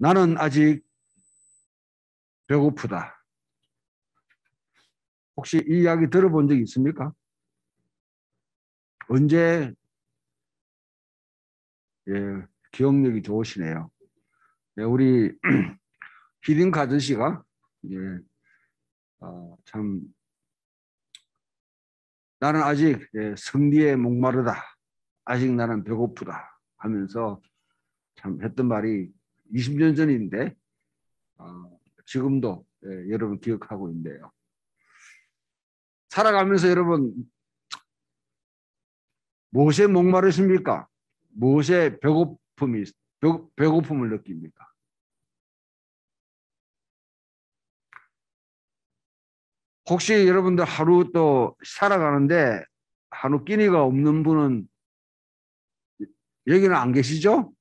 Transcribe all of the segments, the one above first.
나는 아직 배고프다. 혹시 이 이야기 들어본 적 있습니까? 언제? 예, 기억력이 좋으시네요. 예, 우리 히딩크 아저씨가 예, 참 나는 아직 승리에 목마르다. 아직 나는 배고프다 하면서 참 했던 말이 20년 전인데 지금도 여러분 기억하고 있는데요. 살아가면서 여러분 무엇에 목마르십니까? 무엇에 배고픔을 느낍니까? 혹시 여러분들 하루 또 살아가는데 하루 끼니가 없는 분은 여기는 안 계시죠?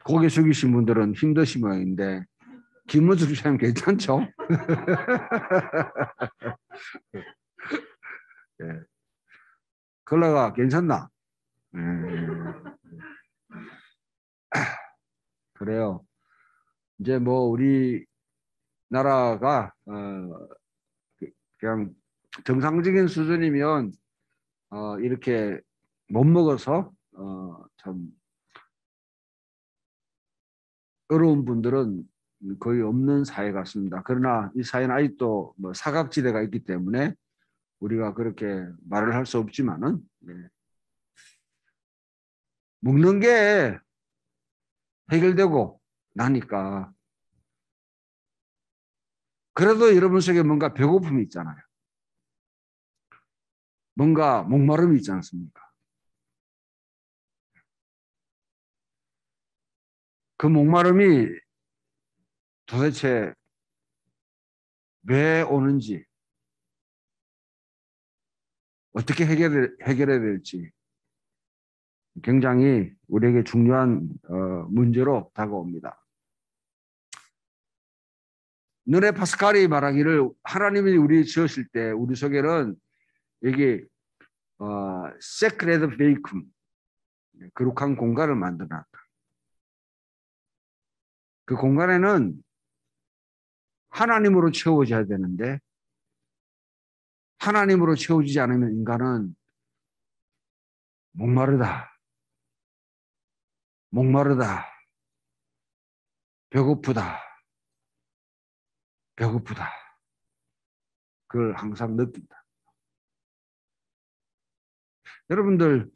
고개 숙이신 분들은 힘드신 모양인데 김문숙 씨는 괜찮죠? 예. 컬러가 괜찮나? 예. 그래요. 이제 뭐 우리 나라가 그냥 정상적인 수준이면 이렇게 못 먹어서 참 어려운 분들은 거의 없는 사회 같습니다. 그러나 이 사회는 아직도 뭐 사각지대가 있기 때문에 우리가 그렇게 말을 할 수 없지만은 먹는 게 해결되고 나니까 그래도 여러분 속에 뭔가 배고픔이 있잖아요. 뭔가 목마름이 있지 않습니까? 그 목마름이 도대체 왜 오는지 어떻게 해결해야 될지 굉장히 우리에게 중요한 문제로 다가옵니다. 르네 파스칼이 말하기를 하나님이 우리 지으실 때 우리 속에는 여기 세크레드 베이쿰 거룩한 공간을 만들어놨다. 그 공간에는 하나님으로 채워져야 되는데 하나님으로 채워지지 않으면 인간은 목마르다, 목마르다, 배고프다, 배고프다. 그걸 항상 느낀다. 여러분들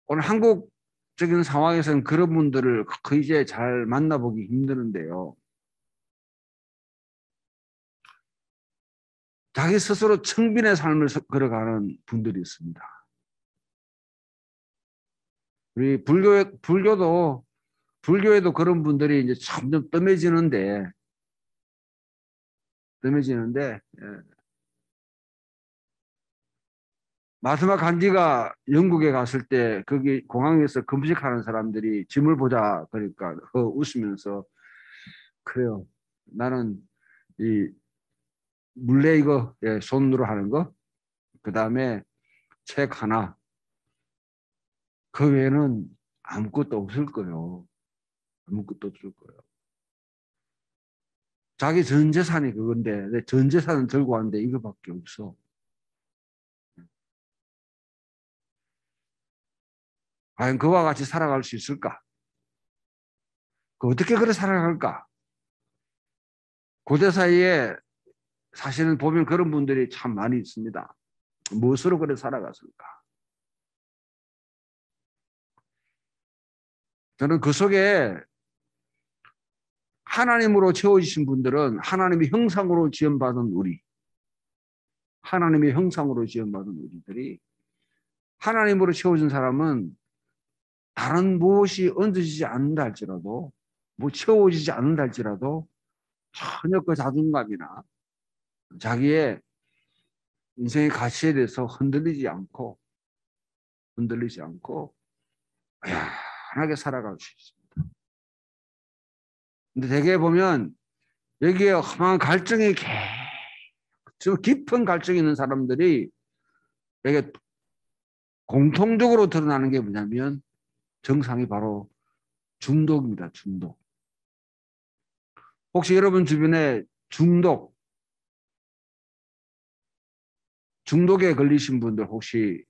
오늘 한국적인 상황에서는 그런 분들을 거의 이제 잘 만나보기 힘드는데요. 자기 스스로 청빈의 삶을 걸어가는 분들이 있습니다. 우리 불교에도 그런 분들이 이제 점점 뜸해지는데 마하트마 간디가 영국에 갔을 때 거기 공항에서 금식하는 사람들이 짐을 보자 그러니까 웃으면서 그래요. 나는 이 물레 이거 손으로 하는 거 그다음에 책 하나 그 외에는 아무것도 없을 거예요. 아무것도 없을 거예요. 자기 전 재산이 그건데 내 전 재산은 들고 왔는데 이거밖에 없어. 과연 그와 같이 살아갈 수 있을까? 어떻게 그래 살아갈까? 고대 사이에 사실은 보면 그런 분들이 참 많이 있습니다. 무엇으로 그래 살아갔을까? 저는 그 속에 하나님으로 채워지신 분들은 하나님의 형상으로 지음받은 하나님의 형상으로 지음받은 우리들이 하나님으로 채워진 사람은 다른 무엇이 얹어지지 않는다 할지라도 뭐 채워지지 않는다 할지라도 전혀 그 자존감이나 자기의 인생의 가치에 대해서 흔들리지 않고 편하게 살아갈 수 있습니다. 근데 대개 보면 여기에 험한 갈증이 계속 지금 깊은 갈증이 있는 사람들이 이게 공통적으로 드러나는 게 뭐냐면 증상이 바로 중독입니다. 중독. 혹시 여러분 주변에 중독에 걸리신 분들 혹시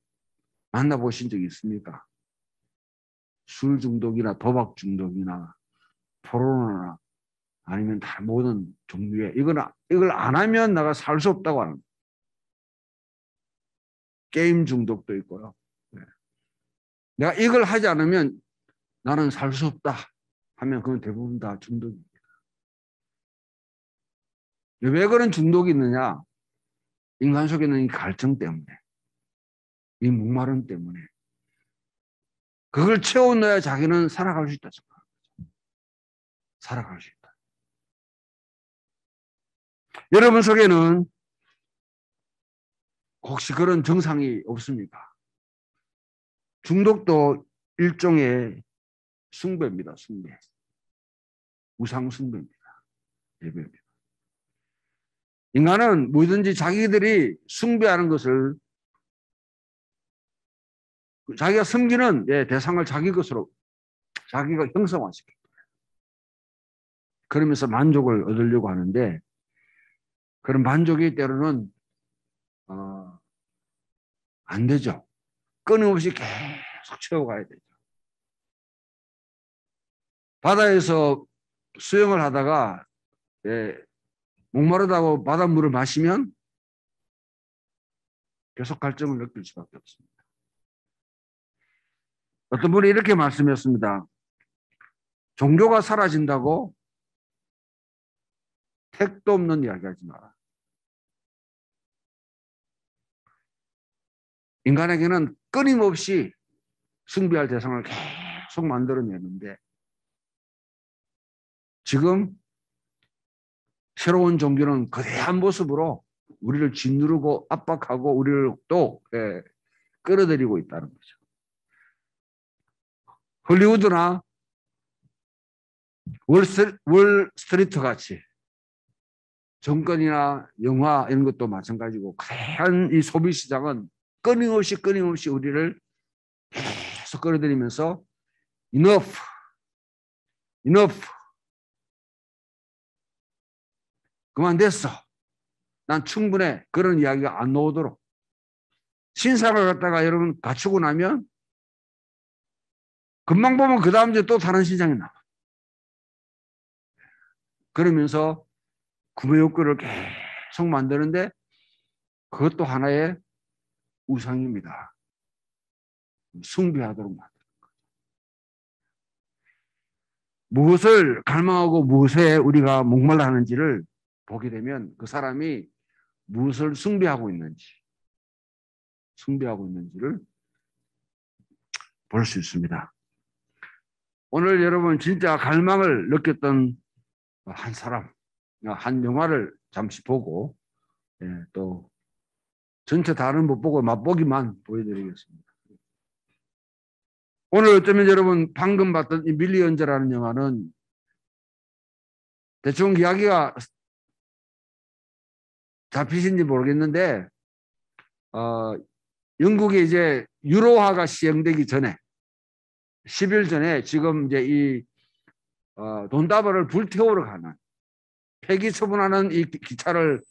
만나보신 적 있습니까? 술 중독이나 도박 중독이나 포르노나 아니면 다 모든 종류의 이걸 안 하면 내가 살 수 없다고 하는 게임 중독도 있고요. 네. 내가 이걸 하지 않으면 나는 살 수 없다 하면 그건 대부분 다 중독입니다. 왜 그런 중독이 있느냐? 인간 속에 있는 이 갈증 때문에, 이 목마름 때문에 그걸 채워넣어야 자기는 살아갈 수 있다. 살아갈 수 있다. 여러분 속에는 혹시 그런 증상이 없습니까? 중독도 일종의 숭배입니다. 숭배. 우상 숭배입니다. 예배입니다. 인간은 뭐든지 자기들이 숭배하는 것을 자기가 섬기는 대상을 자기 것으로 자기가 형성화시킵니다. 그러면서 만족을 얻으려고 하는데 그런 만족이 때로는 안 되죠. 끊임없이 계속 채워가야 되죠. 바다에서 수영을 하다가 목마르다고 바닷물을 마시면 계속 갈증을 느낄 수밖에 없습니다. 어떤 분이 이렇게 말씀했습니다. 종교가 사라진다고 택도 없는 이야기 하지 마라. 인간에게는 끊임없이 숭배할 대상을 계속 만들어내는데 지금 새로운 종교는 거대한 모습으로 우리를 짓누르고 압박하고 우리를 또 끌어들이고 있다는 거죠. 헐리우드나 월스트리트 같이 정권이나 영화 이런 것도 마찬가지고 거대한 이 소비 시장은 끊임없이 우리를 계속 끌어들이면서 enough 그만 됐어. 난 충분해. 그런 이야기가 안 나오도록 신사를 갖다가 여러분 갖추고 나면 금방 보면 그 다음 주에 또 다른 신상이 나와. 그러면서 구매 욕구를 계속 만드는데 그것도 하나의 우상입니다. 숭배하도록 만드는 거죠. 무엇을 갈망하고 무엇에 우리가 목말라 하는지를 보게 되면 그 사람이 무엇을 숭배하고 있는지를 볼 수 있습니다. 오늘 여러분 진짜 갈망을 느꼈던 한 사람, 한 영화를 잠시 보고 또 전체 다른 못 보고 맛보기만 보여드리겠습니다. 오늘 어쩌면 여러분 방금 봤던 이 밀리언즈라는 영화는 대충 이야기가 잡히신지 모르겠는데 영국에 이제 유로화가 시행되기 전에 10일 전에 지금 이제 이 돈다발을 불태우러 가는 폐기 처분하는 이 기차를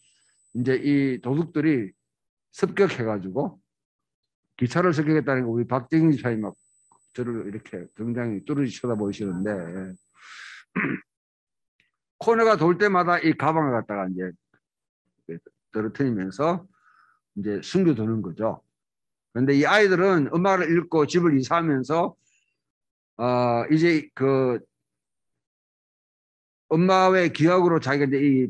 이제 이 도둑들이 습격해가지고 기차를 습격했다는 거 우리 박정희 지사님 막 저를 이렇게 굉장히 뚜렷이 쳐다보시는데 코너가 돌 때마다 이 가방을 갖다가 이제 떨어뜨리면서 이제 숨겨두는 거죠. 그런데 이 아이들은 음악을 읽고 집을 이사하면서 이제 그 엄마의 기억으로 자기가 이제 이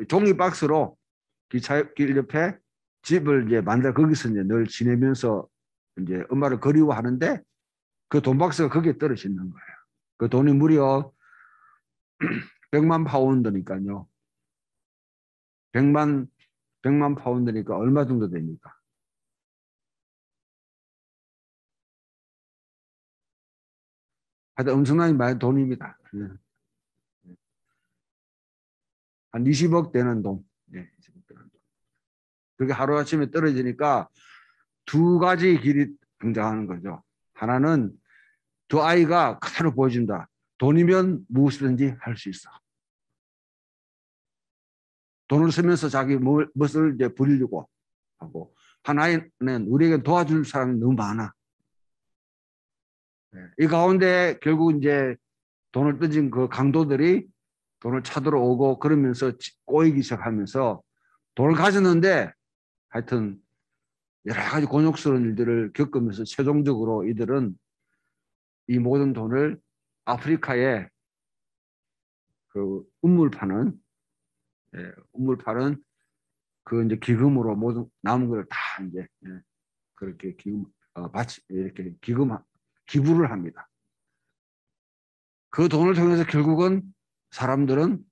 종이 박스로 기차길 옆에 집을 이제 만들어 거기서 이제 늘 지내면서 이제 엄마를 그리워하는데 그 돈 박스가 거기에 떨어지는 거예요. 그 돈이 무려 100만 파운드니까요. 100만 파운드니까 얼마 정도 됩니까? 하여튼 엄청나게 많은 돈입니다. 한 20억 되는 돈. 네, 20억 되는 돈. 그게 하루아침에 떨어지니까 두 가지 길이 등장하는 거죠. 하나는 두 아이가 그대로 보여준다. 돈이면 무엇이든지 할 수 있어. 돈을 쓰면서 자기 멋을 이제 부리려고 하고, 하나는 우리에게 도와줄 사람이 너무 많아. 이 가운데 결국 이제 돈을 던진 그 강도들이 돈을 찾으러 오고 그러면서 꼬이기 시작하면서 돈을 가졌는데 하여튼 여러 가지 곤욕스러운 일들을 겪으면서 최종적으로 이들은 이 모든 돈을 아프리카에 그 운물 파는 그 이제 기금으로 모든 남은 걸 다 이제 그렇게 기금 바치 이렇게 기부를 합니다. 그 돈을 통해서 결국은 사람들은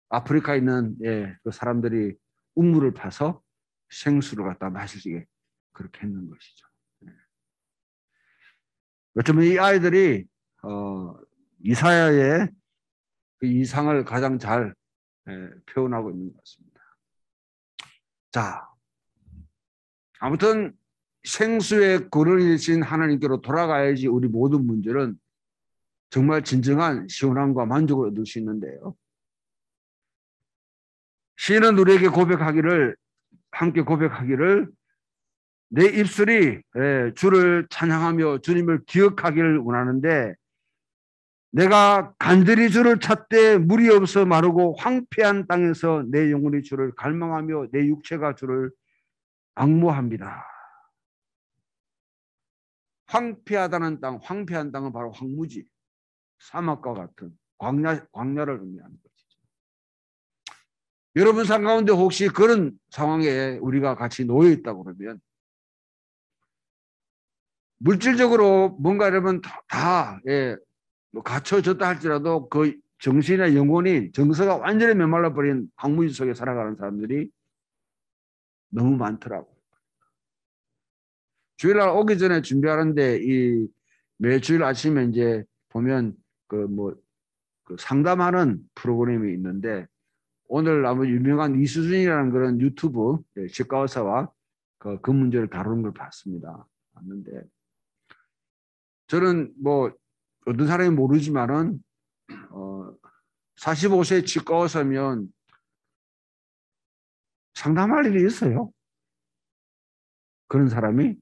아프리카에 있는 그 사람들이 운물을 파서 생수를 갖다 마시게 그렇게 했는 것이죠. 어쩌면 이 아이들이 이사야의 그 이상을 가장 잘 표현하고 있는 것 같습니다. 자, 아무튼 생수의 근원이신 하나님께로 돌아가야지 우리 모든 문제는 정말 진정한 시원함과 만족을 얻을 수 있는데요. 시인은 우리에게 함께 고백하기를 내 입술이 주를 찬양하며 주님을 기억하기를 원하는데 내가 간절히 주를 찾되 물이 없어 마르고 황폐한 땅에서 내 영혼이 주를 갈망하며 내 육체가 주를 앙모합니다. 황폐하다는 땅, 황폐한 땅은 바로 황무지, 사막과 같은 광야를 의미하는 것이죠. 여러분 삶 가운데 혹시 그런 상황에 우리가 같이 놓여 있다고 그러면 물질적으로 뭔가 여러분 다 뭐 갖춰졌다 할지라도 그 정신의 영혼이 정서가 완전히 메말라 버린 황무지 속에 살아가는 사람들이 너무 많더라고요. 주일날 오기 전에 준비하는데 이 매주일 아침에 이제 보면 그 상담하는 프로그램이 있는데 오늘 아주 유명한 이수준이라는 그런 유튜브 치과의사와 그 문제를 다루는 걸 봤는데 저는 뭐 어떤 사람이 모르지만은 45세 치과의사면 상담할 일이 있어요. 그런 사람이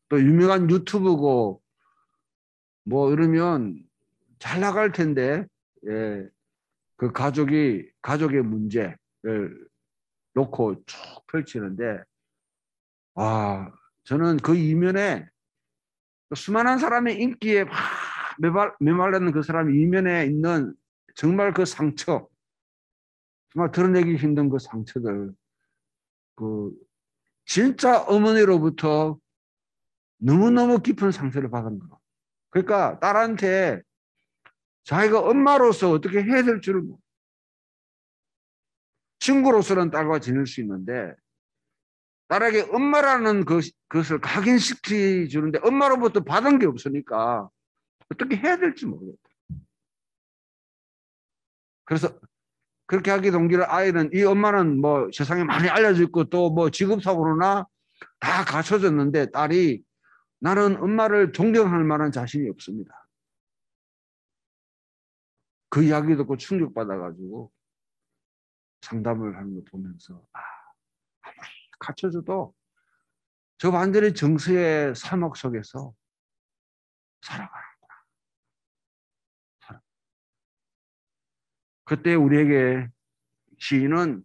또 유명한 유튜브고 뭐 이러면 잘 나갈 텐데 그 가족의 문제를 놓고 쭉 펼치는데 저는 그 이면에 수많은 사람의 인기에 막 메말랐는 그 사람 이면에 있는 정말 그 상처, 정말 드러내기 힘든 그 상처들, 그 진짜 어머니로부터 너무너무 깊은 상처를 받은 거. 그러니까 딸한테 자기가 엄마로서 어떻게 해야 될 줄을 친구로서는 딸과 지낼 수 있는데 딸에게 엄마라는 그것을 각인시켜 주는데 엄마로부터 받은 게 없으니까 어떻게 해야 될지 모르겠다. 그래서 그렇게 하기 동기를 아이는 이 엄마는 뭐 세상에 많이 알려져 있고 또 뭐 직업사고로나 다 갖춰졌는데 딸이 나는 엄마를 존경할 만한 자신이 없습니다. 그 이야기 듣고 충격받아가지고 상담을 하는 거 보면서 아무리 갖춰져도 저 완전히 정서의 사막 속에서 살아가는구나. 그때 우리에게 시인은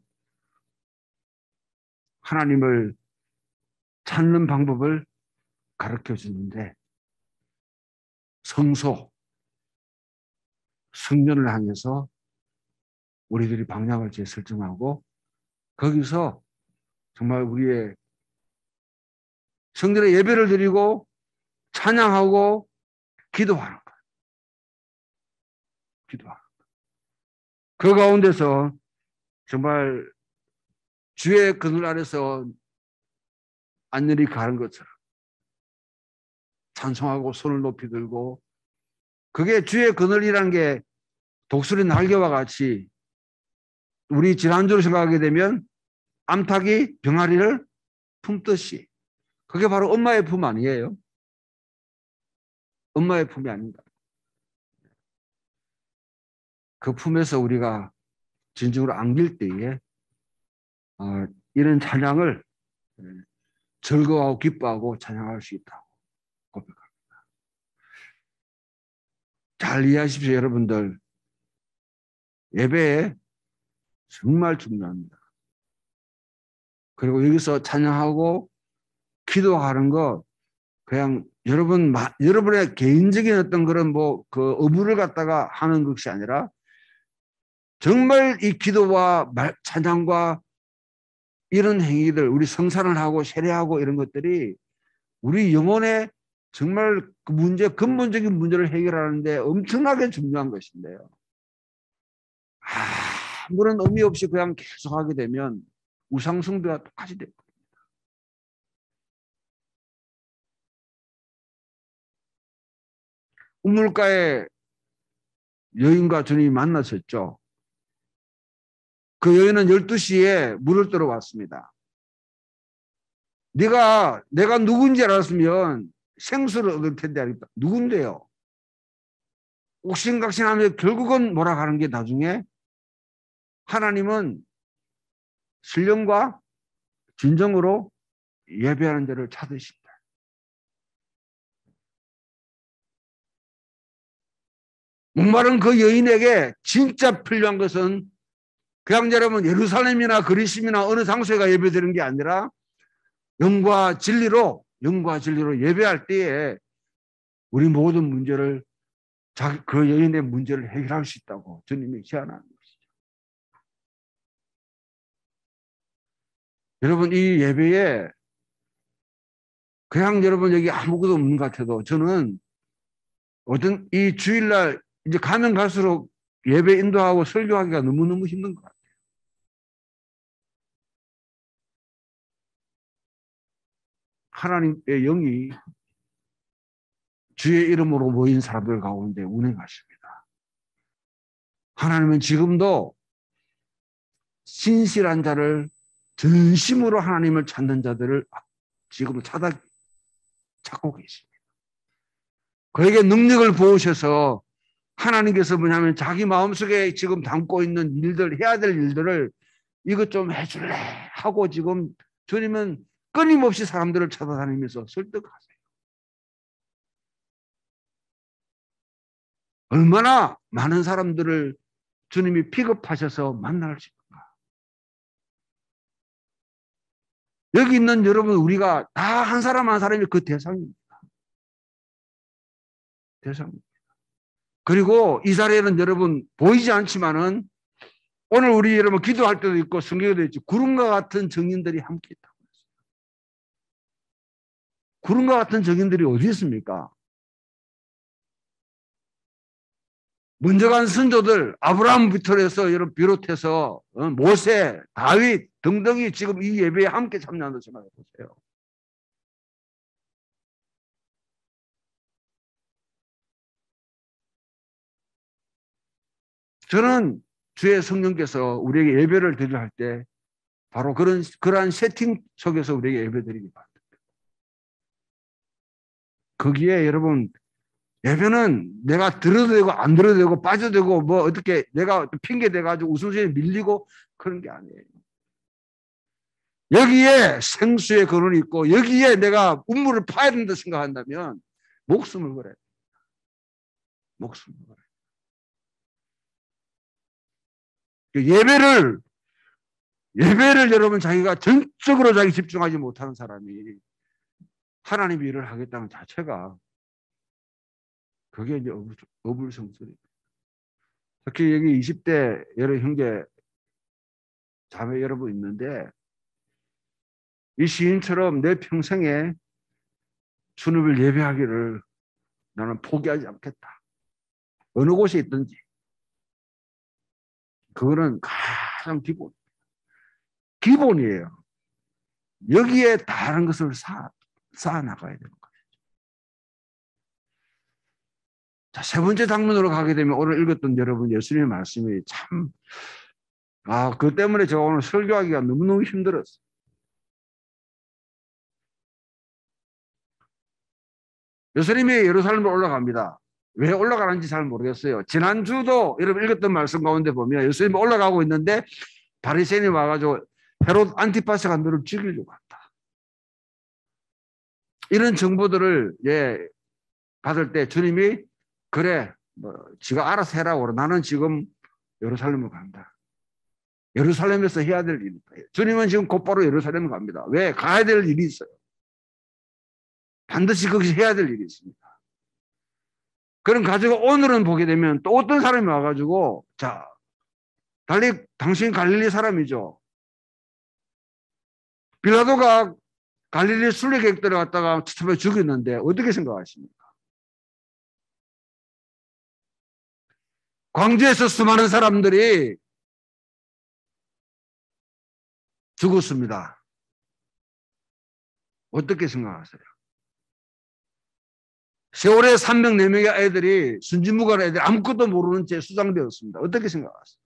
하나님을 찾는 방법을 가르쳐 주는데 성전을 향해서 우리들이 방향을 재설정하고 거기서 정말 우리의 성전에 예배를 드리고 찬양하고 기도하는 거예요. 기도하는 거예요. 그 가운데서 정말 주의 그늘 아래서 안전히 가는 것처럼 찬송하고 손을 높이 들고 그게 주의 그늘이라는 게 독수리 날개와 같이 우리 지난주로 생각하게 되면 암탉이 병아리를 품듯이 그게 바로 엄마의 품 아니에요? 엄마의 품이 아닌가. 그 품에서 우리가 진정으로 안길 때에 이런 찬양을 즐거워하고 기뻐하고 찬양할 수 있다고 고백합니다. 잘 이해하십시오, 여러분들. 예배에 정말 중요합니다. 그리고 여기서 찬양하고 기도하는 거 그냥 여러분의 개인적인 어떤 그런 그 의무를 갖다가 하는 것이 아니라 정말 이 기도와 찬양과 이런 행위들, 우리 성산을 하고 세례하고 이런 것들이 우리 영혼의 정말 그 근본적인 문제를 해결하는데 엄청나게 중요한 것인데요. 아무런 의미 없이 그냥 계속하게 되면 우상숭배와 똑같이 됩니다. 우물가에 여인과 주님이 만나셨죠. 그 여인은 12시에 물을 떠러 왔습니다. 내가 누군지 알았으면 생수를 얻을 텐데 알겠다. 누군데요? 옥신각신하며 결국은 몰아가는 게 나중에 하나님은 신령과 진정으로 예배하는 자를 찾으신다. 목마른 그 여인에게 진짜 필요한 것은 그냥 여러분 예루살렘이나 그리심이나 어느 장소에가 예배드리는 게 아니라 영과 진리로 예배할 때에 우리 모든 문제를 그 여인의 문제를 해결할 수 있다고 주님이 제안하는 것이죠. 여러분 이 예배에 그냥 여러분 여기 아무것도 없는 것 같아도 저는 어떤 이 주일날 이제 가면 갈수록 예배 인도하고 설교하기가 너무너무 힘든 것 같아요. 하나님의 영이 주의 이름으로 모인 사람들 가운데 운행하십니다. 하나님은 지금도 신실한 자를 전심으로 하나님을 찾는 자들을 지금도 찾고 계십니다. 그에게 능력을 부으셔서 하나님께서 뭐냐면 자기 마음속에 지금 담고 있는 일들, 해야 될 일들을 이것 좀 해줄래 하고 지금 주님은 끊임없이 사람들을 찾아다니면서 설득하세요. 얼마나 많은 사람들을 주님이 픽업하셔서 만날 수 있는가. 여기 있는 여러분 우리가 다 한 사람 한 사람이 그 대상입니다. 대상입니다. 그리고 이 자리에는 여러분 보이지 않지만은 오늘 우리 여러분 기도할 때도 있고 성경에도 있죠. 구름과 같은 증인들이 함께 있다고 했어요. 구름과 같은 증인들이 어디 있습니까? 먼저 간 선조들 아브라함 비롯해서 모세, 다윗 등등이 지금 이 예배에 함께 참여한다고 생각해 보세요. 저는 주의 성령께서 우리에게 예배를 드리려 할 때 바로 그러한 세팅 속에서 우리에게 예배 드리기 바랍니다. 거기에 여러분 예배는 내가 들어도 되고 안 들어도 되고 빠져도 되고 뭐 어떻게 내가 핑계 대가지고 우선순위에 밀리고 그런 게 아니에요. 여기에 생수의 근원이 있고 여기에 내가 운물을 파야 된다 생각한다면 목숨을 걸어야 돼. 목숨을 걸어야 돼. 예배를 여러분 자기가 전적으로 자기 집중하지 못하는 사람이 하나님의 일을 하겠다는 자체가 그게 이제 어불성설입니다. 특히 여기 20대 여러 형제 자매 여러분 있는데 이 시인처럼 내 평생에 주님을 예배하기를 나는 포기하지 않겠다. 어느 곳에 있든지 그거는 가장 기본이에요. 여기에 다른 것을 쌓아 나가야 되는 거예요. 자, 세 번째 장면으로 가게 되면 오늘 읽었던 여러분 예수님의 말씀이 참, 그 때문에 제가 오늘 설교하기가 너무너무 힘들었어요. 예수님이 예루살렘으로 올라갑니다. 왜 올라가는지 잘 모르겠어요. 지난주도 여러분 읽었던 말씀 가운데 보면 예수님이 올라가고 있는데 바리새인이 와가지고 헤롯 안티파스가 너를 죽이려고 한다. 이런 정보들을 받을 때 주님이 그래, 지가 알아서 해라고. 나는 지금 예루살렘으로 간다. 예루살렘에서 해야 될 일이다. 주님은 지금 곧바로 예루살렘으로 갑니다. 왜? 가야 될 일이 있어요. 반드시 거기서 해야 될 일이 있습니다. 그럼 가지고 오늘은 보게 되면 또 어떤 사람이 와가지고, 자, 당신 갈릴리 사람이죠. 빌라도가 갈릴리 순례객들을 갖다가 처참하게 죽였는데 어떻게 생각하십니까? 광주에서 수많은 사람들이 죽었습니다. 어떻게 생각하세요? 세월에 3명, 4명의 애들이 순진무구한 애들이 아무것도 모르는 채 수장되었습니다. 어떻게 생각하세요?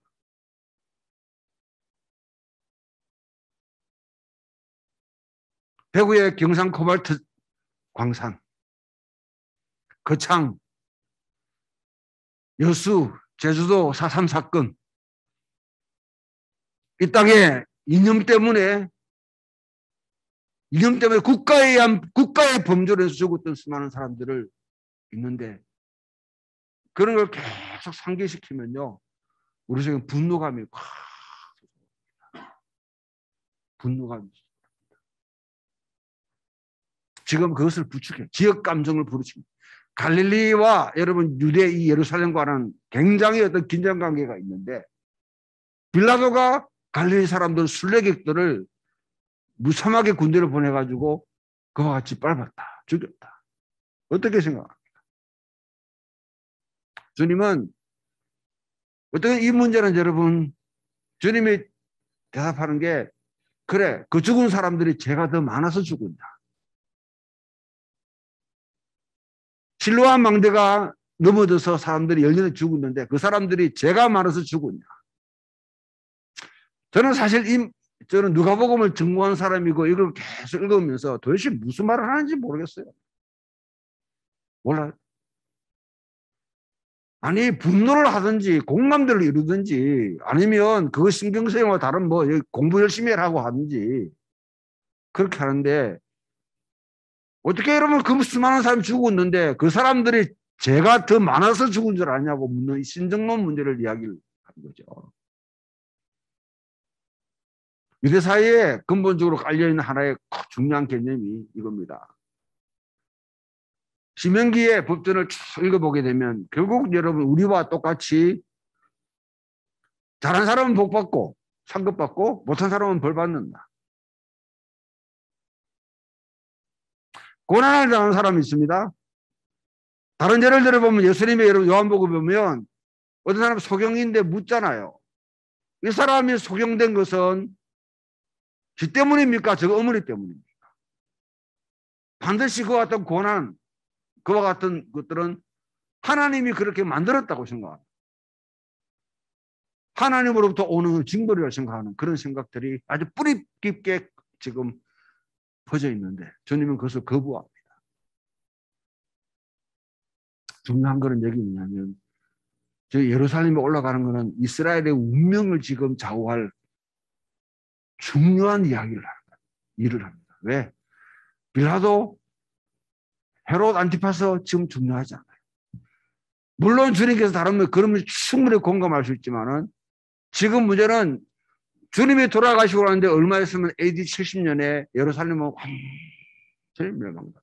대구의 경상 코발트 광산, 거창, 여수, 제주도 4.3 사건, 이 땅에 이념 때문에 국가의 범죄로 해서 죽었던 수많은 사람들을 있는데 그런 걸 계속 상기시키면요 우리 속에 분노감이 확 분노감이 지금 그것을 부추겨 지역 감정을 부르칩니다. 갈릴리와 여러분 유대 이 예루살렘과는 굉장히 어떤 긴장 관계가 있는데 빌라도가 갈릴리 사람들 순례객들을 무참하게 군대를 보내가지고 그와 같이 밟았다, 죽였다. 어떻게 생각합니까? 주님은 어떻게 이 문제는 여러분 주님이 대답하는 게 그래 그 죽은 사람들이 죄가 더 많아서 죽은다. 실로암 망대가 넘어져서 사람들이 열년에 죽었는데 그 사람들이 죄가 많아서 죽었냐. 저는 사실 저는 누가복음을 전공한 사람이고 이걸 계속 읽으면서 도대체 무슨 말을 하는지 모르겠어요. 몰라요. 아니 분노를 하든지 공감대를 이루든지 아니면 그거 신경쓰이와 다른 뭐 공부 열심히 하라고 하든지 그렇게 하는데 어떻게 여러분 그 수많은 사람이 죽었는데 그 사람들이 죄가 더 많아서 죽은 줄 아냐고 묻는 이 신정론 문제를 이야기를 하는 거죠. 유대 사회에 근본적으로 깔려있는 하나의 중요한 개념이 이겁니다. 신명기의 법전을 쭉 읽어보게 되면 결국 여러분 우리와 똑같이 잘한 사람은 복받고 상급받고 못한 사람은 벌받는다. 고난을 당한 사람이 있습니다. 다른 예를 들어보면 예수님의 요한복음 보면 어떤 사람 소경인데 묻잖아요. 이 사람이 소경된 것은 지 때문입니까? 저 어머니 때문입니까? 반드시 그와 같은 고난, 그와 같은 것들은 하나님이 그렇게 만들었다고 생각합니다. 하나님으로부터 오는 징벌이라고 생각하는 그런 생각들이 아주 뿌리 깊게 지금 퍼져 있는데 주님은 그것을 거부합니다. 중요한 거는 여기 뭐냐면 저 예루살렘에 올라가는 것은 이스라엘의 운명을 지금 좌우할 중요한 일을 합니다. 왜? 빌라도, 헤롯 안티파스 지금 중요하지 않아요. 물론 주님께서 다른 그러면 충분히 공감할 수 있지만은 지금 문제는 주님이 돌아가시고 나는데 얼마 있으면 AD 70년에 예루살렘은 완전히 멸망합니다.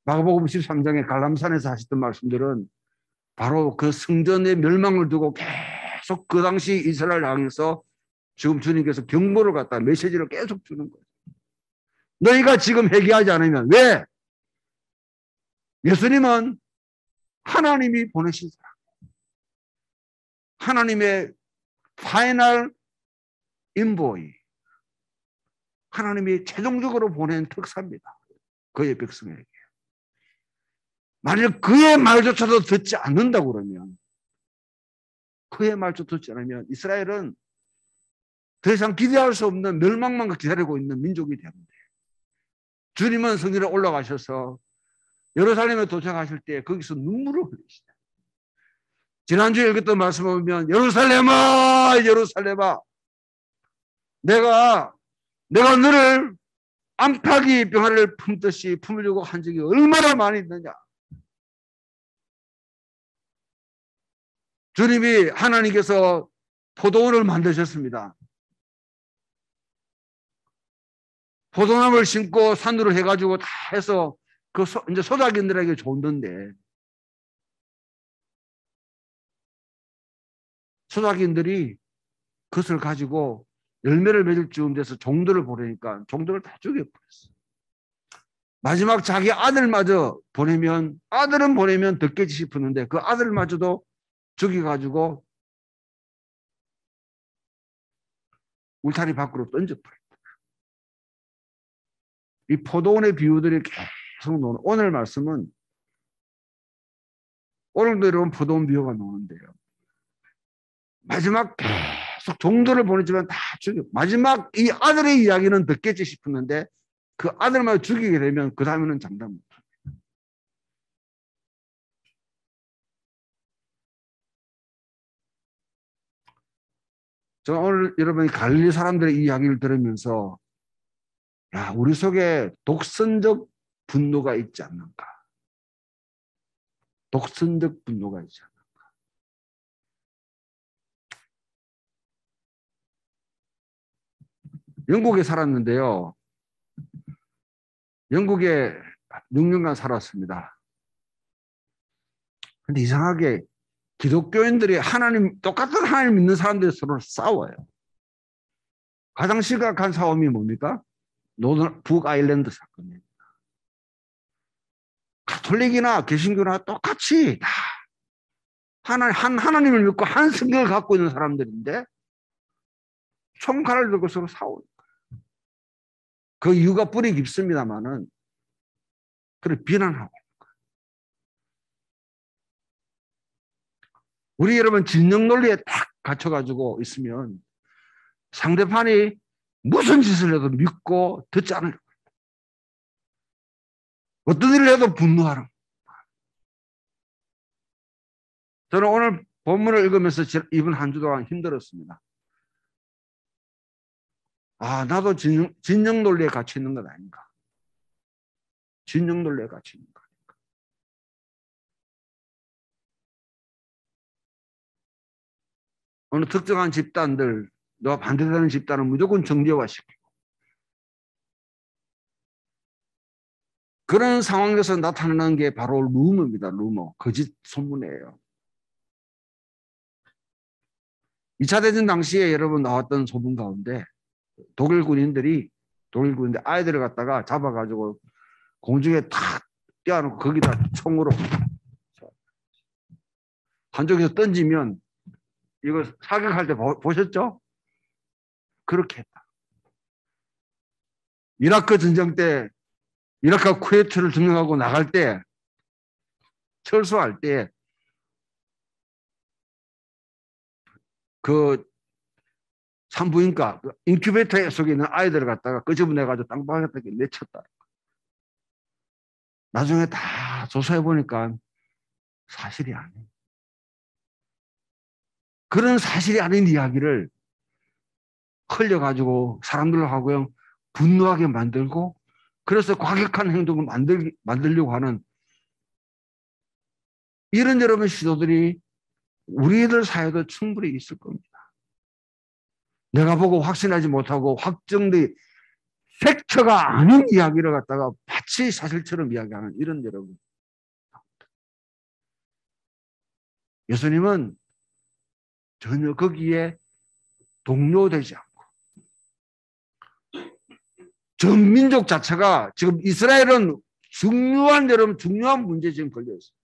마가복음 13장에 갈람산에서 하셨던 말씀들은 바로 그 성전의 멸망을 두고 계속 그 당시 이스라엘 향해서 지금 주님께서 경고를 갖다 메시지를 계속 주는 거예요. 너희가 지금 회개하지 않으면 왜? 예수님은 하나님이 보내신 사람. 하나님의 파이널 인보이. 하나님이 최종적으로 보낸 특사입니다. 그의 백성에게. 만약 그의 말조차도 듣지 않는다고 그러면, 그의 말조차도 듣지 않으면 이스라엘은 더 이상 기대할 수 없는 멸망만 기다리고 있는 민족이 됩니다. 주님은 성전에 올라가셔서 예루살렘에 도착하실 때 거기서 눈물을 흘리시다. 지난주에 읽었던 말씀을 보면 예루살렘아 예루살렘아 내가 너를 안팎이 병아리를 품듯이 품으려고 한 적이 얼마나 많이 있느냐. 주님이 하나님께서 포도원을 만드셨습니다. 포도나무를 심고 산으로 해가지고 다 해서 이제 소작인들에게 줬는데 소작인들이 그것을 가지고 열매를 맺을 즈음 돼서 종들을 보내니까 종들을 다 죽여버렸어. 마지막 자기 아들마저 보내면 아들은 보내면 듣겠지 싶었는데 그 아들마저도 죽여가지고 울타리 밖으로 던져버렸다. 이 포도원의 비유들이 계속 나오는 오늘 말씀은 오늘도 여러분 포도원 비유가 나오는데요. 마지막 계속 종들을 보냈지만 다 죽여. 마지막 이 아들의 이야기는 듣겠지 싶었는데 그 아들만 죽이게 되면 그 다음에는 장담 못합니다. 저는 오늘 여러분이 갈릴리 사람들의 이야기를 들으면서 야, 우리 속에 독선적 분노가 있지 않는가? 독선적 분노가 있지 않는가? 영국에 살았는데요. 영국에 6년간 살았습니다. 근데 이상하게 기독교인들이 똑같은 하나님 믿는 사람들이 서로 싸워요. 가장 심각한 싸움이 뭡니까? 북아일랜드 사건입니다. 가톨릭이나 개신교나 똑같이 다 하나님을 믿고 한 성경을 갖고 있는 사람들인데 총칼을 들고 서로 싸워요. 그 이유가 뿌리 깊습니다만은 그를 비난하고 있는 거예요. 우리 여러분 진영 논리에 딱 갇혀가지고 있으면 상대판이 무슨 짓을 해도 믿고 듣지 않으려고 합니다. 어떤 일을 해도 분노하는. 저는 오늘 본문을 읽으면서 이번 한 주 동안 힘들었습니다. 아, 나도 진영 논리에 갇혀 있는 것 아닌가. 진영 논리에 갇혀 있는 것 아닌가. 어느 특정한 집단들, 너가 반대되는 집단은 무조건 정죄화시키고 그런 상황에서 나타나는 게 바로 루머입니다. 루머. 거짓 소문이에요. 2차 대전 당시에 여러분 나왔던 소문 가운데 독일 군인들이 아이들을 갖다가 잡아가지고 공중에 탁 띄워놓고 거기다 총으로 한쪽에서 던지면 이거 사격할 때 보셨죠? 그렇게 했다. 이라크 전쟁 때 이라크가 쿠웨이트를 점령하고 나갈 때 철수할 때 그 산부인과 인큐베이터 속에 있는 아이들을 갖다가 끄집어내가지고 땅바닥에 내쳤다. 나중에 다 조사해 보니까 사실이 아니에요. 그런 사실이 아닌 이야기를 흘려가지고 사람들하고 분노하게 만들고 그래서 과격한 행동을 만들려고 하는 이런 여러분 시도들이 우리들 사회도 충분히 있을 겁니다. 내가 보고 확신하지 못하고 확정된 팩트가 아닌 이야기를 갖다가 마치 사실처럼 이야기하는 이런 여러분. 예수님은 전혀 거기에 동요되지 않고 전 민족 자체가 지금 이스라엘은 중요한 문제에 지금 걸려 있습니다.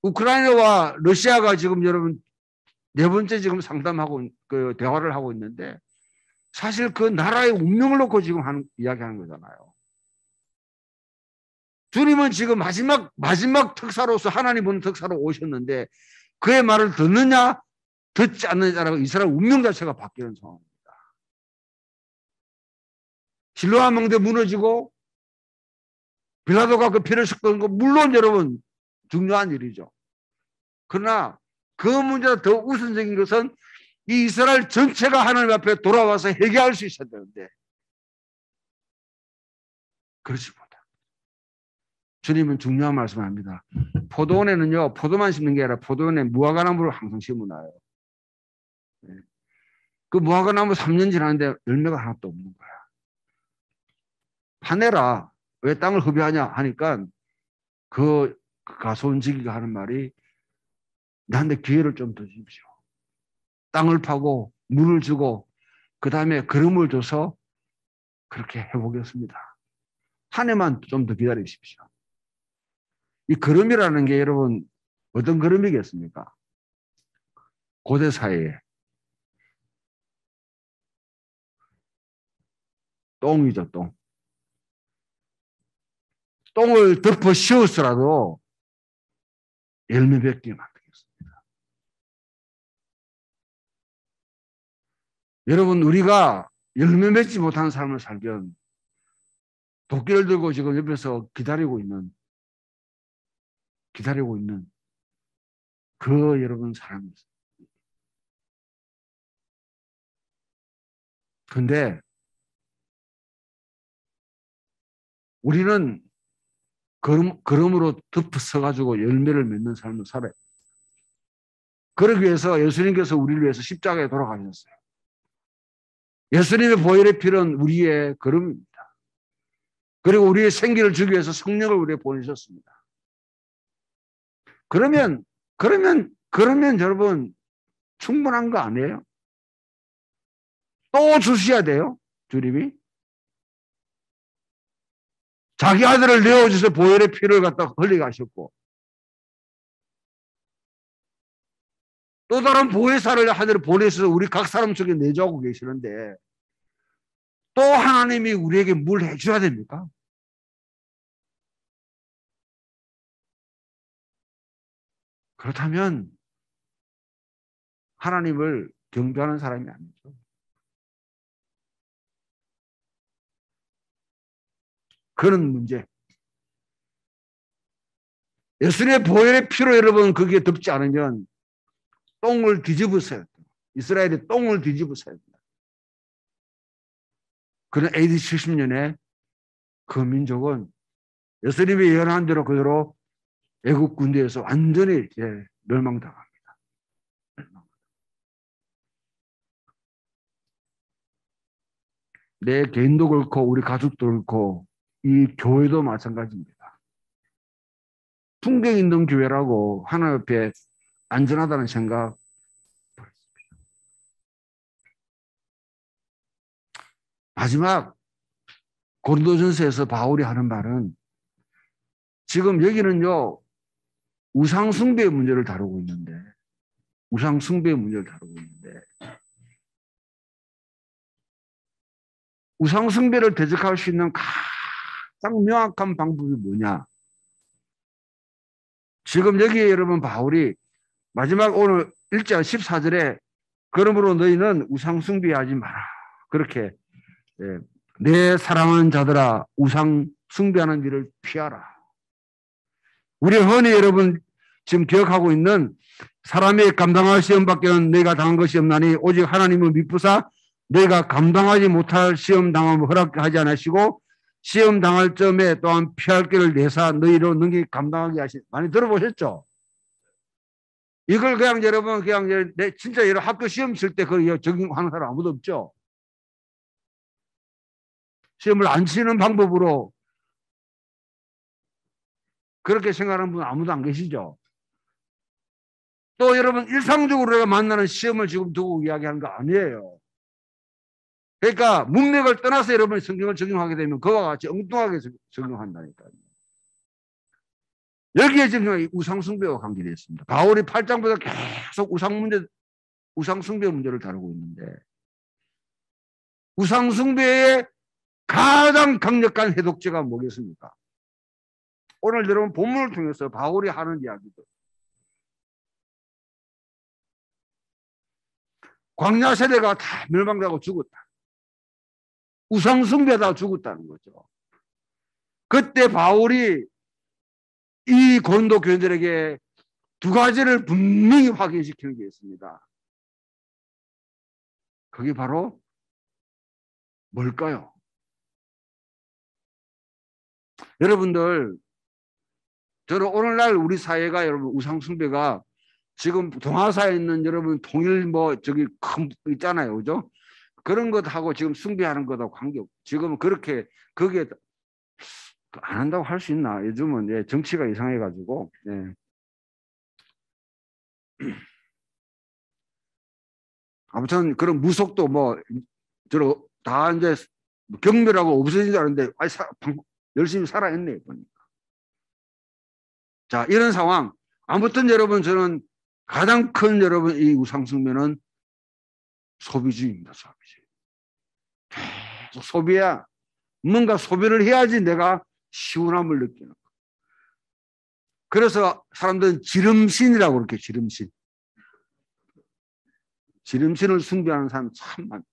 우크라이나와 러시아가 지금 여러분 네 번째 지금 상담하고 대화를 하고 있는데 사실 그 나라의 운명을 놓고 지금 이야기하는 거잖아요. 주님은 지금 마지막 특사로서 하나님 보는 특사로 오셨는데 그의 말을 듣느냐 듣지 않느냐라고 이스라엘 운명 자체가 바뀌는 상황입니다. 실로암 망대 무너지고 빌라도가 그 피를 섞은 거 물론 여러분 중요한 일이죠. 그러나 그 문제보다 더 우선적인 것은 이 이스라엘 전체가 하나님 앞에 돌아와서 회개할 수 있어야 되는데 그렇지 못합니다. 주님은 중요한 말씀을 합니다. 포도원에는요, 포도만 심는 게 아니라 포도원에 무화과나무를 항상 심어놔요. 그 무화과나무 3년 지났는데 열매가 하나도 없는 거야. 파내라. 왜 땅을 허비하냐 하니까 그 가소원지기가 하는 말이 나한테 기회를 좀 더 주십시오. 땅을 파고 물을 주고 그 다음에 거름을 줘서 그렇게 해보겠습니다. 한 해만 좀 더 기다리십시오. 이 거름이라는 게 여러분 어떤 거름이겠습니까? 고대 사회에 똥이죠, 똥. 똥을 덮어 씌웠더라도 열매 맺게 만들겠습니다. 여러분 우리가 열매 맺지 못하는 삶을 살면 도끼를 들고 지금 옆에서 기다리고 있는 그 여러분 사람이었어요. 근데 우리는 걸음으로 덮어서가지고 열매를 맺는 삶을 살아요. 그러기 위해서 예수님께서 우리를 위해서 십자가에 돌아가셨어요. 예수님의 보혈의 피는 우리의 걸음입니다. 그리고 우리의 생기를 주기 위해서 성령을 우리에 보내셨습니다. 그러면 여러분 충분한 거 아니에요? 또 주셔야 돼요, 주님이. 자기 아들을 내어주셔서 보혈의 피를 갖다 흘리게 하셨고 또 다른 보혜사를 하늘에 보내셔서 우리 각 사람 속에 내주하고 계시는데 또 하나님이 우리에게 뭘 해줘야 됩니까? 그렇다면 하나님을 경배하는 사람이 아니죠. 그런 문제. 예수님의 보혈의 피로 여러분 거기에 덮지 않으면 똥을 뒤집으세요. 이스라엘이 똥을 뒤집으세요. 그런 AD 70년에 그 민족은 예수님이 예언한 대로 그대로 애국 군대에서 완전히 멸망당합니다. 내 개인도 그렇고 우리 가족도 그렇고 이 교회도 마찬가지입니다. 풍경 있는 교회라고 하나님 앞에 안전하다는 생각. 마지막 고린도전서에서 바울이 하는 말은 지금 여기는요 우상 숭배의 문제를 다루고 있는데 우상 숭배를 대적할 수 있는 가장 명확한 방법이 뭐냐? 지금 여기에 여러분 바울이 마지막 오늘 1장 14절에 그러므로 너희는 우상 숭배하지 마라. 그렇게 내 사랑하는 자들아 우상 숭배하는 일을 피하라. 우리 흔히 여러분 지금 기억하고 있는 사람이 감당할 시험밖에는 너희가 당한 것이 없나니 오직 하나님을 믿부사 너희가 감당하지 못할 시험 당함을 허락하지 않으시고 시험 당할 점에 또한 피할 길을 내사 너희로 능히 감당하게 하신. 많이 들어보셨죠? 이걸 그냥 여러분 그냥 진짜 여러분 학교 시험 칠 때 그걸 적용하는 사람 아무도 없죠. 시험을 안 치는 방법으로 그렇게 생각하는 분 아무도 안 계시죠? 또 여러분 일상적으로 우리가 만나는 시험을 지금 두고 이야기하는 거 아니에요. 그러니까 문맥을 떠나서 여러분이 성경을 적용하게 되면 그와 같이 엉뚱하게 적용한다니까요. 여기에 지금 우상숭배와 관계되어 있습니다. 바울이 8장부터 계속 우상숭배 문제를 다루고 있는데 우상숭배의 가장 강력한 해독제가 뭐겠습니까? 오늘 여러분 본문을 통해서 바울이 하는 이야기들. 광야 세대가 다 멸망되고 죽었다. 우상 숭배하다가 죽었다는 거죠. 그때 바울이 이 고린도 교인들에게 두 가지를 분명히 확인시키는 게 있습니다. 그게 바로 뭘까요? 여러분들, 저는 오늘날 우리 사회가 여러분 우상 숭배가 지금 동아사에 있는 여러분 통일 저기 큰 있잖아요. 그죠? 그런 것하고 지금 숭배하는 것하고 관계없고 지금 그렇게 거기에 안 한다고 할 수 있나? 요즘은 정치가 이상해가지고. 아무튼 그런 무속도 다 이제 경멸하고 없어진 줄 알았는데 열심히 살아있네 보니까. 자, 이런 상황. 아무튼 여러분 저는 가장 큰 여러분 이 우상숭배는 소비주의입니다. 소비주의. 계속 소비야. 뭔가 소비를 해야지 내가 시원함을 느끼는 거. 그래서 사람들은 지름신이라고 그렇게 지름신. 지름신을 숭배하는 사람 참 많아요.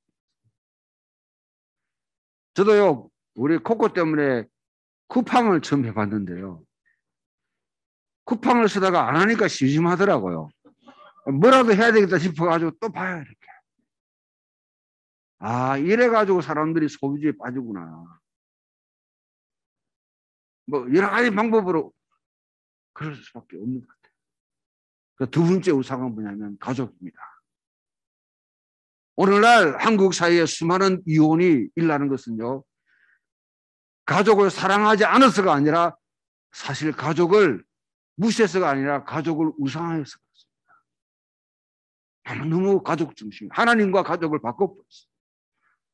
저도요, 우리 코코 때문에 쿠팡을 처음 해봤는데요. 쿠팡을 쓰다가 안 하니까 심심하더라고요. 뭐라도 해야 되겠다 싶어가지고 또 봐요, 이렇게. 아, 이래가지고 사람들이 소비주의에 빠지구나. 여러 가지 방법으로 그럴 수밖에 없는 것 같아요. 두 번째 우상은 뭐냐면 가족입니다. 오늘날 한국 사회에 수많은 이혼이 일어나는 것은요, 가족을 사랑하지 않아서가 아니라 사실 가족을 무시해서가 아니라 가족을 우상해서 그렇습니다. 너무 가족 중심, 하나님과 가족을 바꿔버렸어요.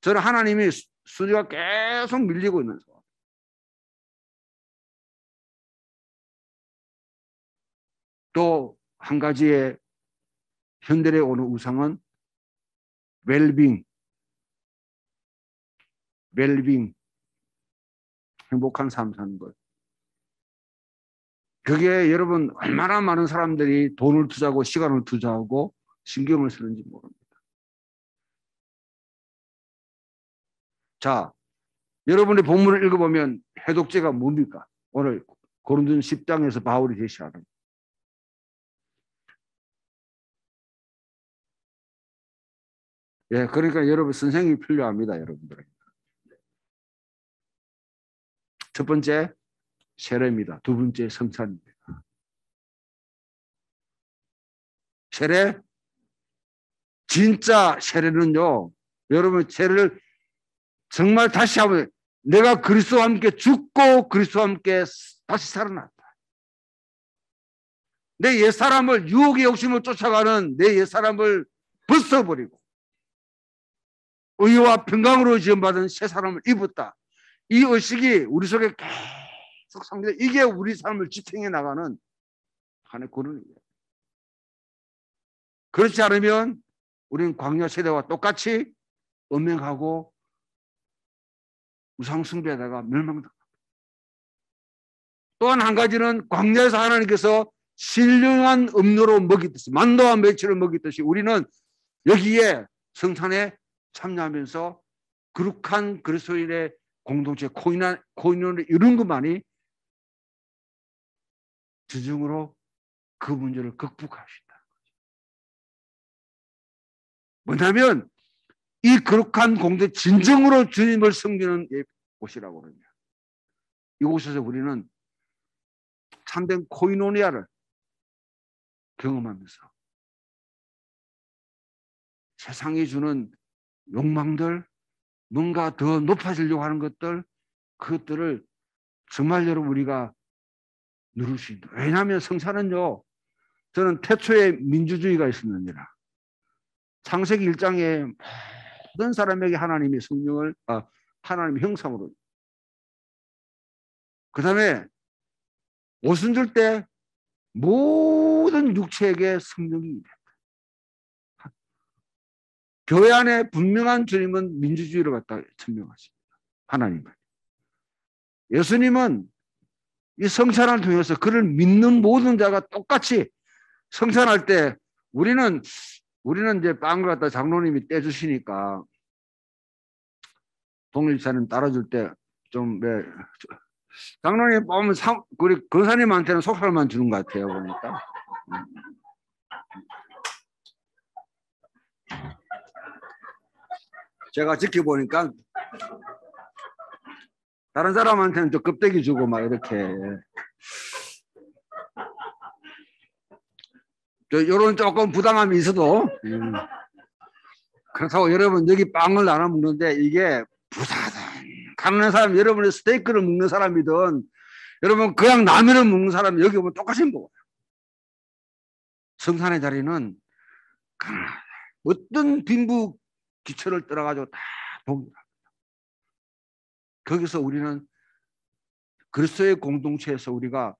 저는 하나님이 순위가 계속 밀리고 있는 상황. 또 한 가지의 현대에 오는 우상은 웰빙, 행복한 삶 사는 것. 그게 여러분 얼마나 많은 사람들이 돈을 투자하고 시간을 투자하고 신경을 쓰는지 모릅니다. 자, 여러분의 본문을 읽어보면 해독제가 뭡니까? 오늘 고린도 10장에서 바울이 제시하는. 그러니까 여러분 선생님이 필요합니다, 여러분들. 첫 번째 세례입니다. 두 번째 성찬입니다. 세례, 진짜 세례는요, 여러분 세례를 정말 다시 한번 내가 그리스도와 함께 죽고 그리스도와 함께 다시 살아났다. 내 옛사람을 유혹의 욕심을 쫓아가는 내 옛사람을 벗어버리고 의와 평강으로 지음받은 새 사람을 입었다. 이 의식이 우리 속에 계속 상기돼. 이게 우리 삶을 지탱해 나가는 하나의 권능이에요. 그렇지 않으면 우리는 광야 세대와 똑같이 음행하고 우상숭배하다가 멸망당합니다. 또한 한 가지는 광야에서 하나님께서 신령한 음료로 먹이듯이 만도와 멸치를 먹이듯이 우리는 여기에 성찬에 참여하면서 거룩한 그리스도인의 공동체 코인원을 이룬 것만이 주중으로 그 문제를 극복하신다. 뭐냐면 이 거룩한 공동체 진정으로 주님을 섬기는 곳이라고 그러냐. 이곳에서 우리는 참된 코이노니아를 경험하면서 세상이 주는 욕망들, 뭔가 더 높아지려고 하는 것들, 그것들을 정말 여러분 우리가 누릴 수 있다. 왜냐하면 성찬은요, 저는 태초에 민주주의가 있었느니라. 창세기 1장에 모든 사람에게 하나님의 성령을, 하나님의 형상으로. 그 다음에 옷은 줄 때 모든 육체에게 성령이 있다. 교회 안에 분명한 주님은 민주주의를 갖다 천명하십니다. 하나님은. 예수님은 이 성찬을 통해서 그를 믿는 모든 자가 똑같이 성찬할 때 우리는 이제 빵을 갖다 장로님이 떼주시니까 동일사님 따라줄 때 좀 장로님 보면 우리 권사님한테는 속살만 주는 것 같아요 보니까. 제가 지켜보니까 다른 사람한테는 좀 껍데기 주고 막 이렇게 요런 조금 부담함이 있어도 그렇다고 여러분 여기 빵을 나눠 먹는데 이게 부자든 가난한 사람, 여러분이 스테이크를 먹는 사람이든 여러분 그냥 라면을 먹는 사람 여기 오면 똑같이 먹어요. 성산의 자리는 어떤 빈부 기초를 떠나가지고 다 동일합니다. 거기서 우리는 그리스도의 공동체에서 우리가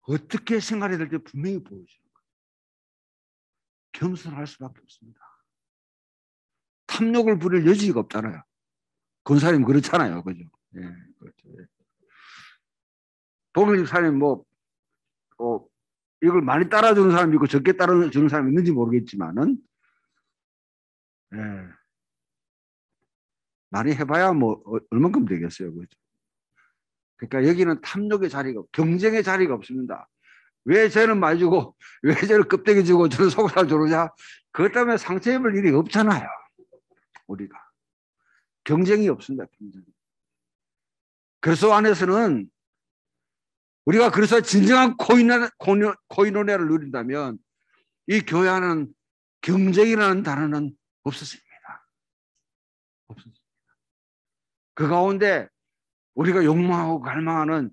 어떻게 생활해야 될지 분명히 보여주는 거예요. 겸손할 수밖에 없습니다. 탐욕을 부릴 여지가 없잖아요. 권사님 그렇잖아요. 그죠? 예, 그렇죠. 독일 사람이 이걸 많이 따라주는 사람이 있고 적게 따라주는 사람이 있는지 모르겠지만은, 예. 많이 해봐야 얼만큼 되겠어요. 그죠? 그러니까 여기는 탐욕의 자리가, 경쟁의 자리가 없습니다. 왜 쟤는 많이 주고, 왜 쟤는 껍데기 주고, 저는 속살 주느냐? 그것 때문에 상처 입을 일이 없잖아요. 우리가. 경쟁이 없습니다. 경쟁. 그리스도 안에서는 우리가 그래서 진정한 코이노니아를 누린다면 이 교회 안은 경쟁이라는 단어는 없었습니다. 없었습니다. 그 가운데 우리가 욕망하고 갈망하는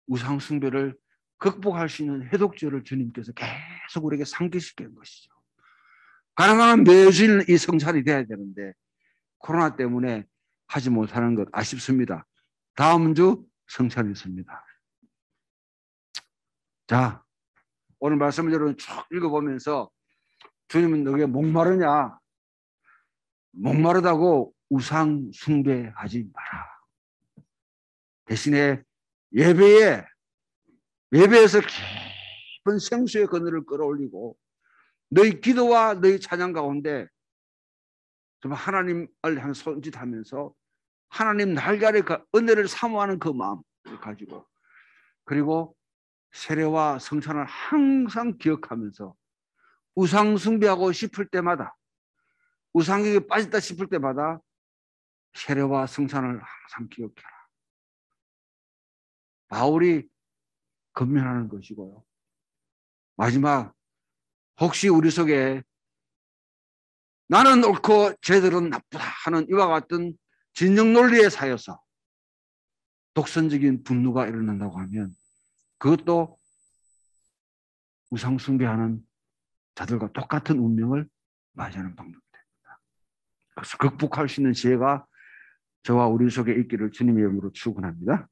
우상 숭배를 극복할 수 있는 해독제를 주님께서 계속 우리에게 상기시키는 것이죠. 가능한 매주일 이 성찬이 돼야 되는데 코로나 때문에 하지 못하는 것 아쉽습니다. 다음 주 성찬이 있습니다. 자, 오늘 말씀을 여러분 쭉 읽어보면서 주님은 너에게 목마르냐? 목마르다고 우상 숭배하지 마라. 대신에 예배에서 깊은 생수의 그늘을 끌어올리고 너희 기도와 너희 찬양 가운데 좀 하나님을 향해 손짓하면서 하나님 날짜의 그 은혜를 사모하는 그 마음을 가지고 그리고 세례와 성찬을 항상 기억하면서 우상 숭배하고 싶을 때마다 우상에게 빠졌다 싶을 때마다 세례와 성찬을 항상 기억해라. 바울이 권면하는 것이고요. 마지막 혹시 우리 속에 나는 옳고 쟤들은 나쁘다 하는 이와 같은 진영 논리에 사여서 독선적인 분노가 일어난다고 하면 그것도 우상 숭배하는 자들과 똑같은 운명을 맞이하는 방법이 됩니다. 그래서 극복할 수 있는 지혜가 저와 우리 속에 있기를 주님의 이름으로 축원합니다.